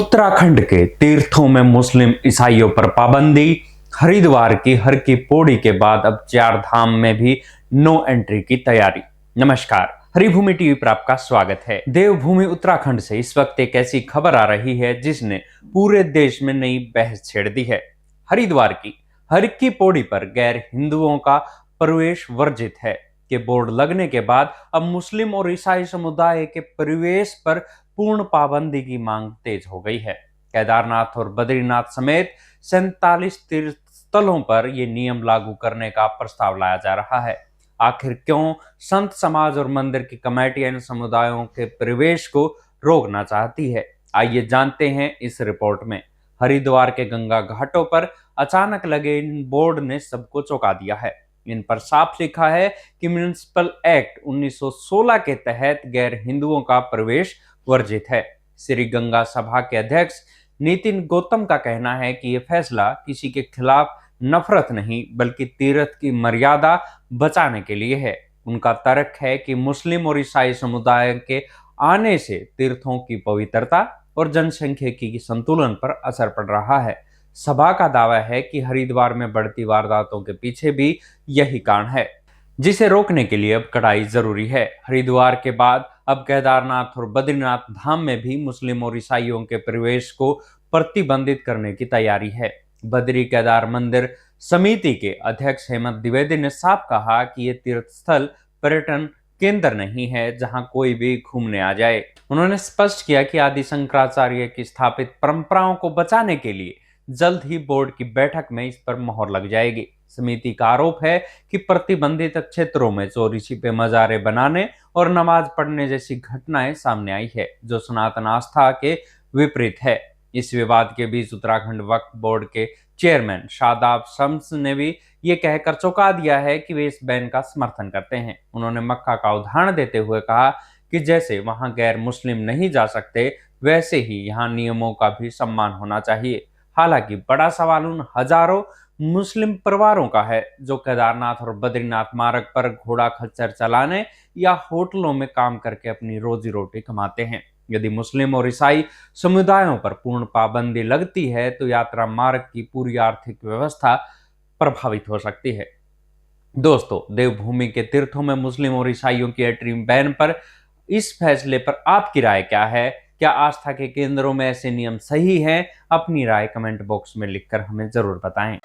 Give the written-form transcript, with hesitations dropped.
उत्तराखंड के तीर्थों में मुस्लिम ईसाइयों पर पाबंदी। हरिद्वार की हर की पौड़ी के बाद अब 4 धाम में भी नो एंट्री की तैयारी। नमस्कार, हरिभूमि टीवी पर आपका स्वागत है। देवभूमि उत्तराखंड से इस वक्त एक ऐसी खबर आ रही है जिसने पूरे देश में नई बहस छेड़ दी है। हरिद्वार की हर की पौड़ी पर गैर हिंदुओं का प्रवेश वर्जित है के बोर्ड लगने के बाद अब मुस्लिम और ईसाई समुदाय के प्रवेश पर पूर्ण पाबंदी की मांग तेज हो गई है। केदारनाथ और बद्रीनाथ समेत 47 तीर्थ स्थलों पर यह नियम लागू करने का प्रस्ताव लाया जा रहा है। आखिर क्यों संत समाज और मंदिर की कमेटियां इन समुदायों के प्रवेश को रोकना चाहती है, आइए जानते हैं इस रिपोर्ट में। हरिद्वार के गंगा घाटों पर अचानक लगे इन बोर्ड ने सबको चौंका दिया है। इन पर साफ लिखा है कि म्युनिसिपल एक्ट 1916 के तहत गैर हिंदुओं का प्रवेश वर्जित है। श्री गंगा सभा के अध्यक्ष नितिन गौतम का कहना है कि यह फैसला किसी के खिलाफ नफरत नहीं बल्कि तीर्थ की मर्यादा बचाने के लिए है। उनका तर्क है कि मुस्लिम और ईसाई समुदाय के आने से तीर्थों की पवित्रता और जनसंख्यिकी की संतुलन पर असर पड़ रहा है। सभा का दावा है कि हरिद्वार में बढ़ती वारदातों के पीछे भी यही कारण है, जिसे रोकने के लिए अब कड़ाई जरूरी है। हरिद्वार के बाद अब केदारनाथ और बद्रीनाथ धाम में भी मुस्लिम और ईसाइयों के प्रवेश को प्रतिबंधित करने की तैयारी है। बद्री केदार मंदिर समिति के अध्यक्ष हेमंत द्विवेदी ने साफ कहा कि यह तीर्थ स्थल पर्यटन केंद्र नहीं है जहां कोई भी घूमने आ जाए। उन्होंने स्पष्ट किया कि आदि शंकराचार्य की स्थापित परंपराओं को बचाने के लिए जल्द ही बोर्ड की बैठक में इस पर मोहर लग जाएगी। समिति का आरोप है कि प्रतिबंधित क्षेत्रों में चोरी छिपे मजारे बनाने और नमाज पढ़ने जैसी घटनाएं सामने आई है, जो सनातन आस्था के विपरीत है। इस विवाद के बीच उत्तराखंड वक्फ बोर्ड के चेयरमैन शादाब शम्स ने भी ये कहकर चौंका दिया है कि वे इस बैन का समर्थन करते हैं। उन्होंने मक्का का उदाहरण देते हुए कहा कि जैसे वहां गैर मुस्लिम नहीं जा सकते, वैसे ही यहाँ नियमों का भी सम्मान होना चाहिए। हालांकि बड़ा सवाल उन हजारों मुस्लिम परिवारों का है जो केदारनाथ और बद्रीनाथ मार्ग पर घोड़ा खच्चर चलाने या होटलों में काम करके अपनी रोजी रोटी कमाते हैं। यदि मुस्लिम और ईसाई समुदायों पर पूर्ण पाबंदी लगती है तो यात्रा मार्ग की पूरी आर्थिक व्यवस्था प्रभावित हो सकती है। दोस्तों, देवभूमि के तीर्थों में मुस्लिम और ईसाइयों की एंट्री बैन पर इस फैसले पर आपकी राय क्या है? क्या आस्था के केंद्रों में ऐसे नियम सही हैं? अपनी राय कमेंट बॉक्स में लिखकर हमें जरूर बताएं।